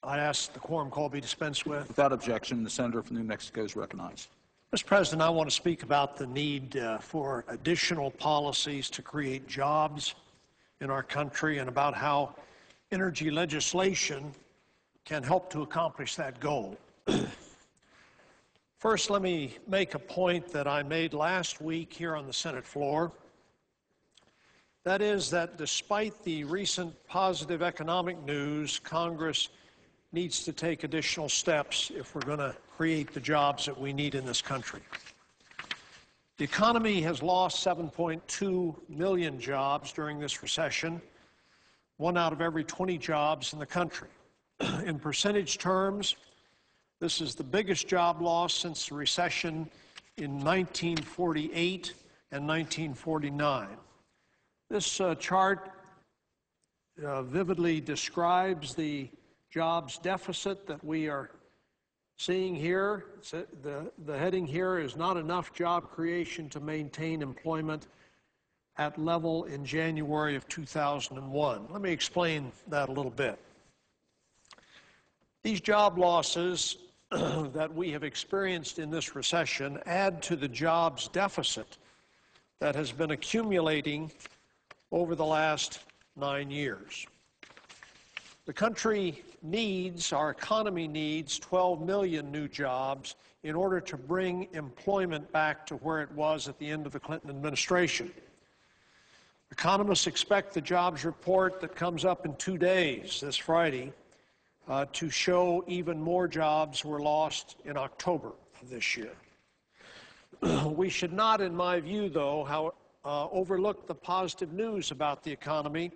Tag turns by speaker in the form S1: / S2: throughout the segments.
S1: I ask the quorum call be dispensed with.
S2: Without objection, the senator from New Mexico is recognized.
S1: Mr. President, I want to speak about the need for additional policies to create jobs in our country and about how energy legislation can help to accomplish that goal. First, let me make a point that I made last week here on the Senate floor. That is that despite the recent positive economic news, Congress needs to take additional steps if we're going to create the jobs that we need in this country. The economy has lost 7.2 million jobs during this recession, 1 out of every 20 jobs in the country. In percentage terms, this is the biggest job loss since the recession in 1948 and 1949. This chart vividly describes the jobs deficit that we are seeing here. The heading here is not enough job creation to maintain employment at level in January of 2001. Let me explain that a little bit. These job losses that we have experienced in this recession add to the jobs deficit that has been accumulating over the last 9 years. The country needs, our economy needs 12 million new jobs in order to bring employment back to where it was at the end of the Clinton administration. Economists expect the jobs report that comes up in 2 days, this Friday, to show even more jobs were lost in October of this year. We should not, in my view, though, overlook the positive news about the economy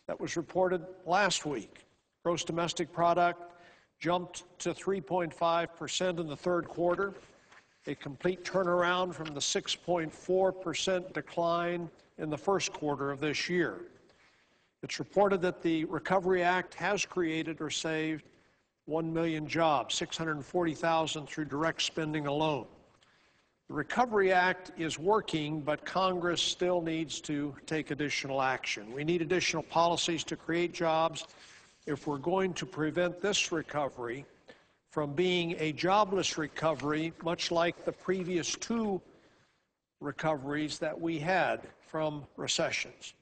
S1: that was reported last week. Gross domestic product jumped to 3.5% in the third quarter, a complete turnaround from the 6.4% decline in the first quarter of this year. It's reported that the Recovery Act has created or saved 1 million jobs, 640,000 through direct spending alone. The Recovery Act is working, but Congress still needs to take additional action. We need additional policies to create jobs if we're going to prevent this recovery from being a jobless recovery, much like the previous 2 recoveries that we had from recessions.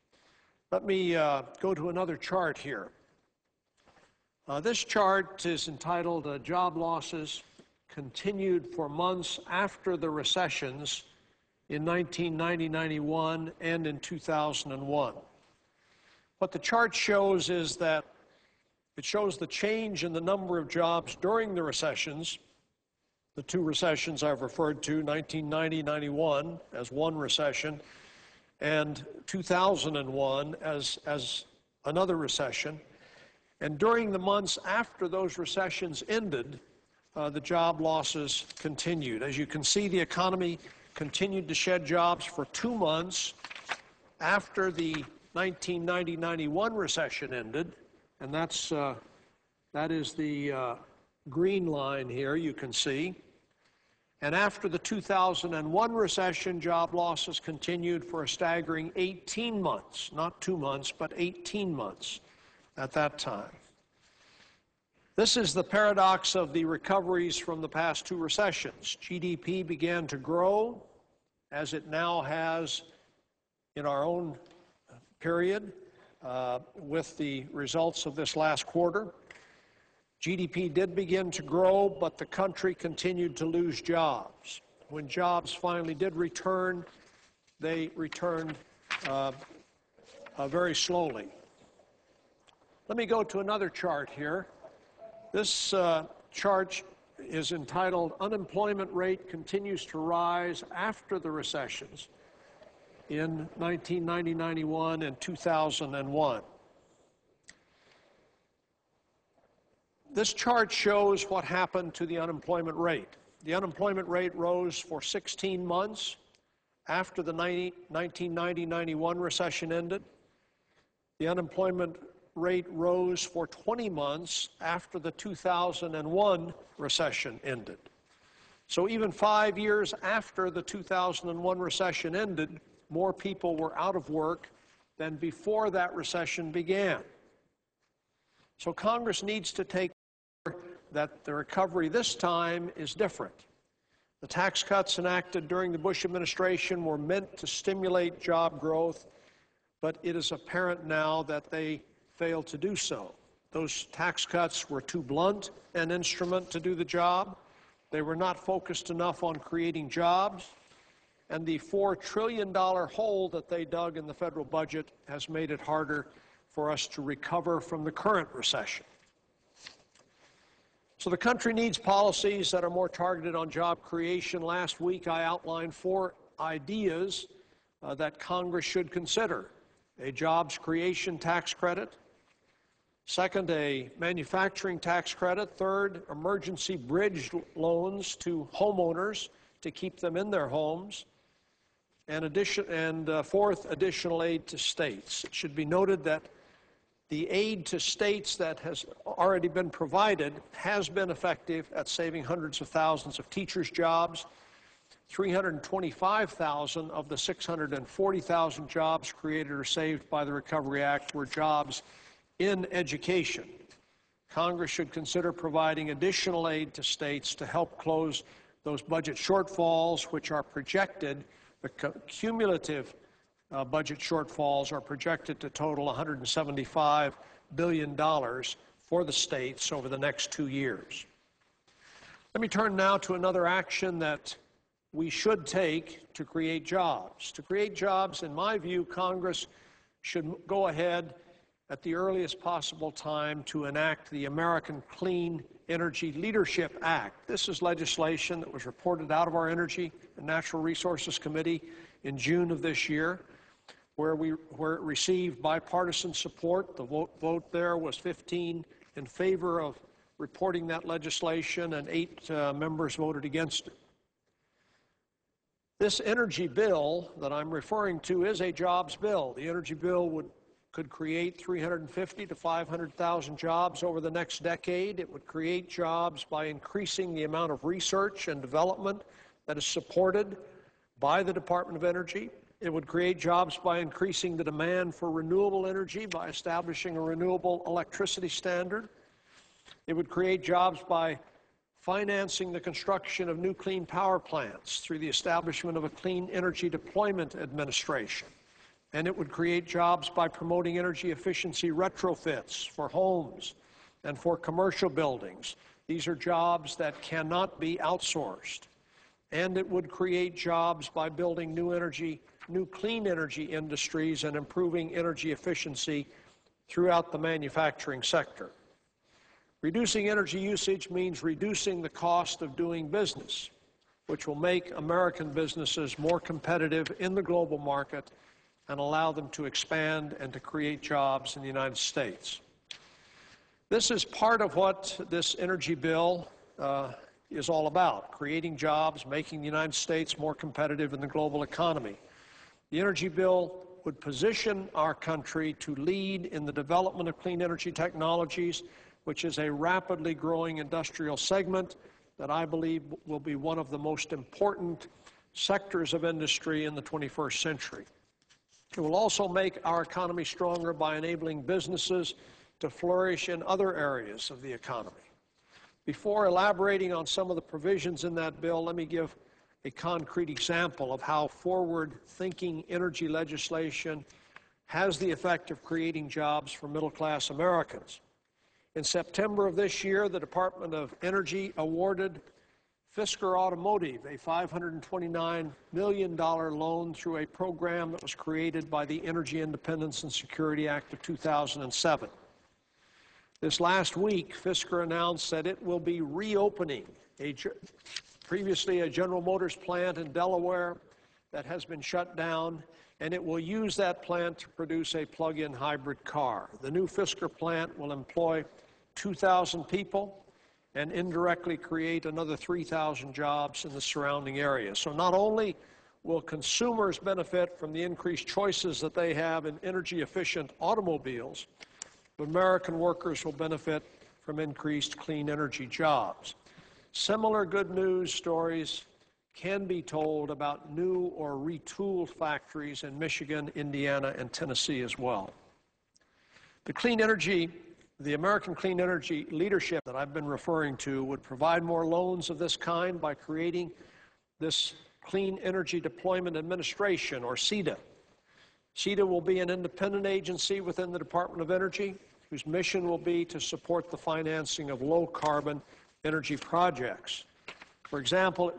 S1: Let me go to another chart here. This chart is entitled Job Losses Continued for Months After the Recessions in 1990, 91, and in 2001. What the chart shows is that it shows the change in the number of jobs during the recessions, the 2 recessions I've referred to, 1990, 91 as one recession, and 2001 as another recession. And during the months after those recessions ended, the job losses continued. As you can see, the economy continued to shed jobs for 2 months after the 1990-91 recession ended, and that is the green line here, you can see. And after the 2001 recession, job losses continued for a staggering 18 months, not 2 months, but 18 months at that time. This is the paradox of the recoveries from the past 2 recessions. GDP began to grow, as it now has in our own period, with the results of this last quarter. GDP did begin to grow, but the country continued to lose jobs. When jobs finally did return, they returned very slowly. Let me go to another chart here. This chart is entitled Unemployment Rate Continues to Rise After the Recessions in 1990, 91, and 2001. This chart shows what happened to the unemployment rate. The unemployment rate rose for 16 months after the 1990-91 recession ended. The unemployment rate rose for 20 months after the 2001 recession ended. So even 5 years after the 2001 recession ended, more people were out of work than before that recession began. So Congress needs to take that the recovery this time is different. The tax cuts enacted during the Bush administration were meant to stimulate job growth, but it is apparent now that they failed to do so. Those tax cuts were too blunt an instrument to do the job. They were not focused enough on creating jobs, and the $4 trillion hole that they dug in the federal budget has made it harder for us to recover from the current recession. So the country needs policies that are more targeted on job creation. Last week I outlined 4 ideas that Congress should consider: a jobs creation tax credit, second, a manufacturing tax credit, third, emergency bridge loans to homeowners to keep them in their homes, and fourth, additional aid to states. It should be noted that the aid to states that has already been provided has been effective at saving hundreds of thousands of teachers' jobs. 325,000 of the 640,000 jobs created or saved by the Recovery Act were jobs in education. Congress should consider providing additional aid to states to help close those budget shortfalls, which are projected, the cumulative budget shortfalls are projected to total $175 billion for the states over the next 2 years. Let me turn now to another action that we should take to create jobs. To create jobs, in my view, Congress should go ahead at the earliest possible time to enact the American Clean Energy Leadership Act. This is legislation that was reported out of our Energy and Natural Resources Committee in June of this year, where it received bipartisan support. The vote there was 15 in favor of reporting that legislation, and 8 members voted against it. This energy bill that I'm referring to is a jobs bill. The energy bill could create 350,000 to 500,000 jobs over the next decade. It would create jobs by increasing the amount of research and development that is supported by the Department of Energy. It would create jobs by increasing the demand for renewable energy, by establishing a renewable electricity standard. It would create jobs by financing the construction of new clean power plants through the establishment of a Clean Energy Deployment Administration. And it would create jobs by promoting energy efficiency retrofits for homes and for commercial buildings. These are jobs that cannot be outsourced. And it would create jobs by building new clean energy industries and improving energy efficiency throughout the manufacturing sector. Reducing energy usage means reducing the cost of doing business, which will make American businesses more competitive in the global market and allow them to expand and to create jobs in the United States. This is part of what this energy bill is all about: creating jobs, making the United States more competitive in the global economy. The energy bill would position our country to lead in the development of clean energy technologies, which is a rapidly growing industrial segment that I believe will be one of the most important sectors of industry in the 21st century. It will also make our economy stronger by enabling businesses to flourish in other areas of the economy. Before elaborating on some of the provisions in that bill, let me give a concrete example of how forward-thinking energy legislation has the effect of creating jobs for middle-class Americans. In September of this year, the Department of Energy awarded Fisker Automotive a $529 million loan through a program that was created by the Energy Independence and Security Act of 2007. This last week, Fisker announced that it will be reopening previously a General Motors plant in Delaware that has been shut down, and it will use that plant to produce a plug-in hybrid car. The new Fisker plant will employ 2,000 people and indirectly create another 3,000 jobs in the surrounding area. So not only will consumers benefit from the increased choices that they have in energy-efficient automobiles, but American workers will benefit from increased clean energy jobs. Similar good news stories can be told about new or retooled factories in Michigan, Indiana, and Tennessee as well. The clean energy The American Clean Energy Leadership that I've been referring to would provide more loans of this kind by creating this Clean Energy Deployment Administration, or CEDA. CEDA will be an independent agency within the Department of Energy whose mission will be to support the financing of low-carbon energy projects. For example,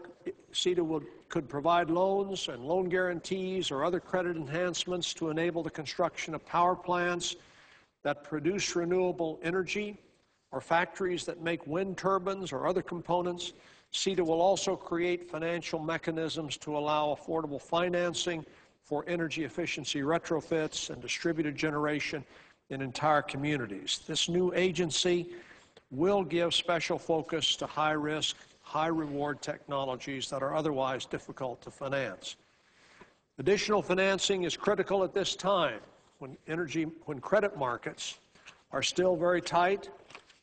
S1: CEDA could provide loans and loan guarantees or other credit enhancements to enable the construction of power plants that produce renewable energy, or factories that make wind turbines or other components. CEDA will also create financial mechanisms to allow affordable financing for energy efficiency retrofits and distributed generation in entire communities. This new agency will give special focus to high-risk, high-reward technologies that are otherwise difficult to finance. Additional financing is critical at this time when credit markets are still very tight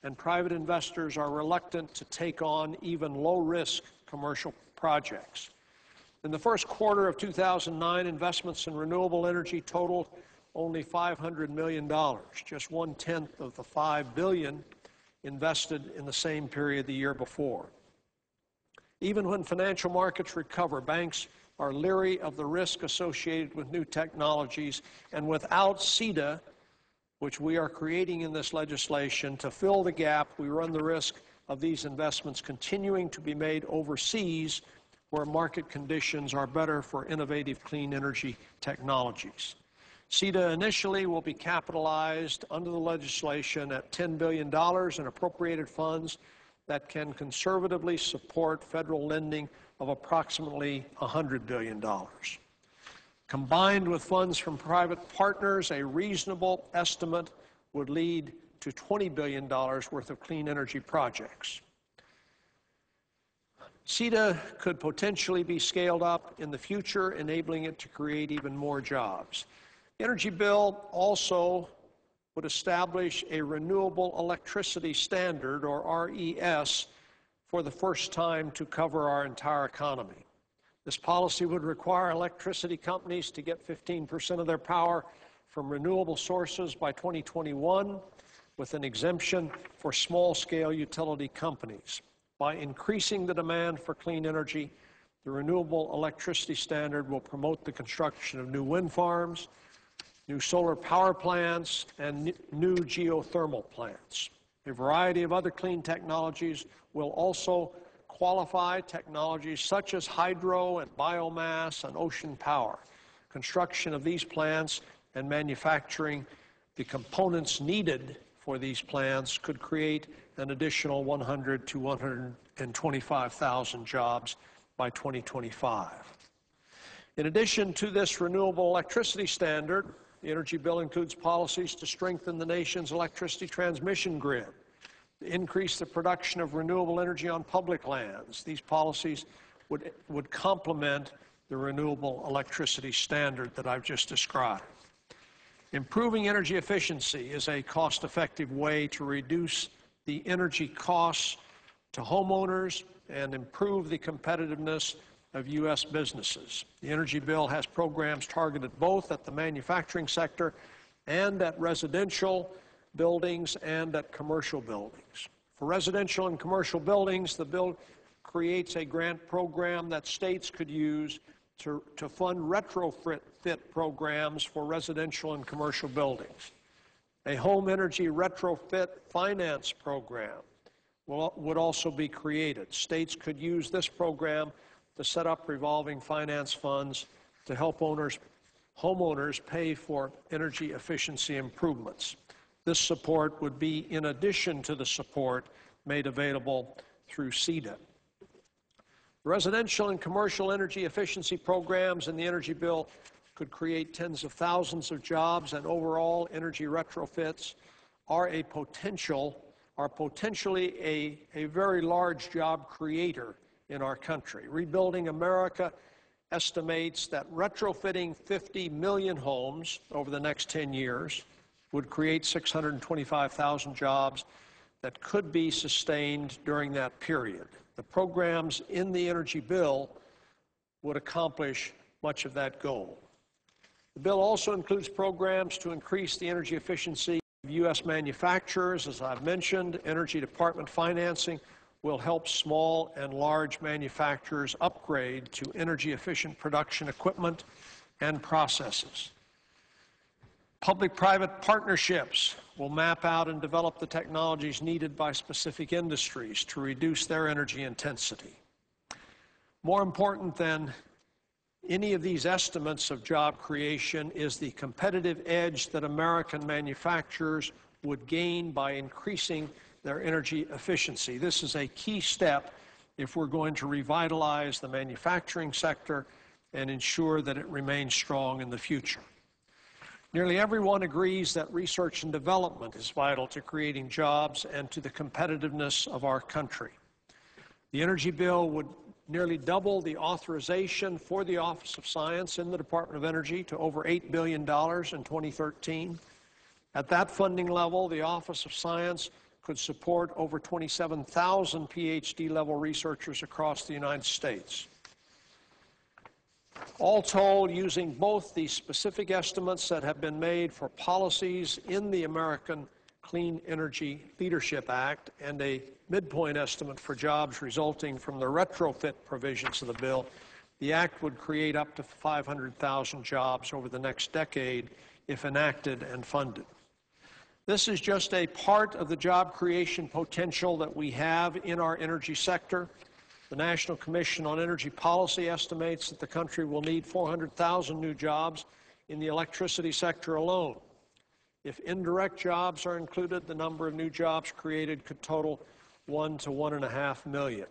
S1: and private investors are reluctant to take on even low-risk commercial projects. In the first quarter of 2009, investments in renewable energy totaled only $500 million, just 1/10 of the $5 billion invested in the same period the year before. Even when financial markets recover, banks are leery of the risk associated with new technologies, and without CEDA, which we are creating in this legislation, to fill the gap, we run the risk of these investments continuing to be made overseas where market conditions are better for innovative clean energy technologies. CEDA initially will be capitalized under the legislation at $10 billion in appropriated funds that can conservatively support federal lending of approximately $100 billion. Combined with funds from private partners, a reasonable estimate would lead to $20 billion worth of clean energy projects. CEDA could potentially be scaled up in the future, enabling it to create even more jobs. The energy bill also would establish a renewable electricity standard, or RES, for the first time to cover our entire economy. This policy would require electricity companies to get 15% of their power from renewable sources by 2021, with an exemption for small-scale utility companies. By increasing the demand for clean energy, the renewable electricity standard will promote the construction of new wind farms, new solar power plants, and new geothermal plants. A variety of other clean technologies will also qualify, technologies such as hydro and biomass and ocean power. Construction of these plants and manufacturing the components needed for these plants could create an additional 100 to 125,000 jobs by 2025. In addition to this renewable electricity standard, the energy bill includes policies to strengthen the nation's electricity transmission grid, to increase the production of renewable energy on public lands. These policies would complement the renewable electricity standard that I've just described. Improving energy efficiency is a cost-effective way to reduce the energy costs to homeowners and improve the competitiveness of U.S. businesses. The energy bill has programs targeted both at the manufacturing sector and at residential buildings and at commercial buildings. For residential and commercial buildings, the bill creates a grant program that states could use to fund retrofit programs for residential and commercial buildings. A home energy retrofit finance program would also be created. States could use this program to set up revolving finance funds to help homeowners pay for energy efficiency improvements. This support would be in addition to the support made available through CEDA. Residential and commercial energy efficiency programs in the energy bill could create tens of thousands of jobs, and overall energy retrofits are potentially a very large job creator in our country. Rebuilding America estimates that retrofitting 50 million homes over the next 10 years would create 625,000 jobs that could be sustained during that period. The programs in the energy bill would accomplish much of that goal. The bill also includes programs to increase the energy efficiency U.S. manufacturers, as I've mentioned, Energy Department financing will help small and large manufacturers upgrade to energy-efficient production equipment and processes. Public-private partnerships will map out and develop the technologies needed by specific industries to reduce their energy intensity. More important than any of these estimates of job creation is the competitive edge that American manufacturers would gain by increasing their energy efficiency. This is a key step if we're going to revitalize the manufacturing sector and ensure that it remains strong in the future. Nearly everyone agrees that research and development is vital to creating jobs and to the competitiveness of our country. The energy bill would nearly double the authorization for the Office of Science in the Department of Energy to over $8 billion in 2013. At that funding level, the Office of Science could support over 27,000 PhD-level researchers across the United States. All told, using both the specific estimates that have been made for policies in the American Clean Energy Leadership Act and a midpoint estimate for jobs resulting from the retrofit provisions of the bill, the act would create up to 500,000 jobs over the next decade if enacted and funded. This is just a part of the job creation potential that we have in our energy sector. The National Commission on Energy Policy estimates that the country will need 400,000 new jobs in the electricity sector alone. If indirect jobs are included, the number of new jobs created could total 1 to 1.5 million.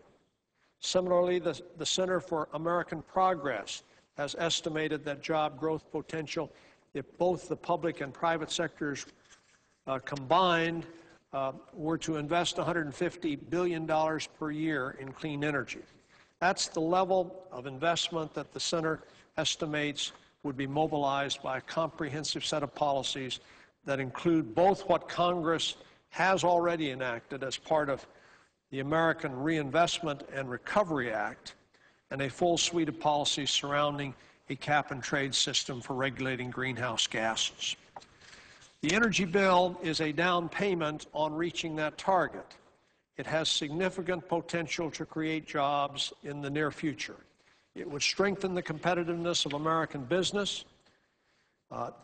S1: Similarly, the Center for American Progress has estimated that job growth potential, if both the public and private sectors combined, were to invest $150 billion per year in clean energy. That's the level of investment that the Center estimates would be mobilized by a comprehensive set of policies that include both what Congress has already enacted as part of the American Reinvestment and Recovery Act and a full suite of policies surrounding a cap-and-trade system for regulating greenhouse gases. The energy bill is a down payment on reaching that target. It has significant potential to create jobs in the near future. It would strengthen the competitiveness of American business.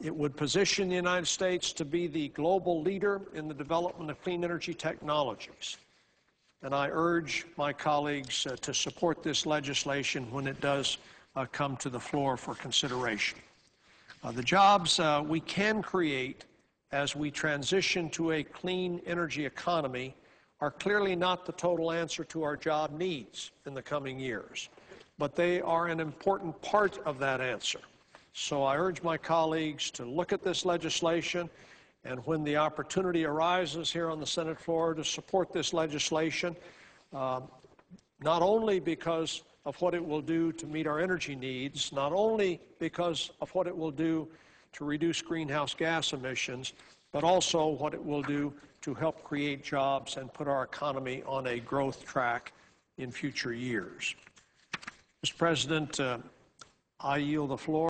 S1: It would position the United States to be the global leader in the development of clean energy technologies. And I urge my colleagues to support this legislation when it does come to the floor for consideration. The jobs we can create as we transition to a clean energy economy are clearly not the total answer to our job needs in the coming years, but they are an important part of that answer. So I urge my colleagues to look at this legislation, and when the opportunity arises here on the Senate floor to support this legislation, not only because of what it will do to meet our energy needs, not only because of what it will do to reduce greenhouse gas emissions, but also what it will do to help create jobs and put our economy on a growth track in future years. Mr. President, I yield the floor.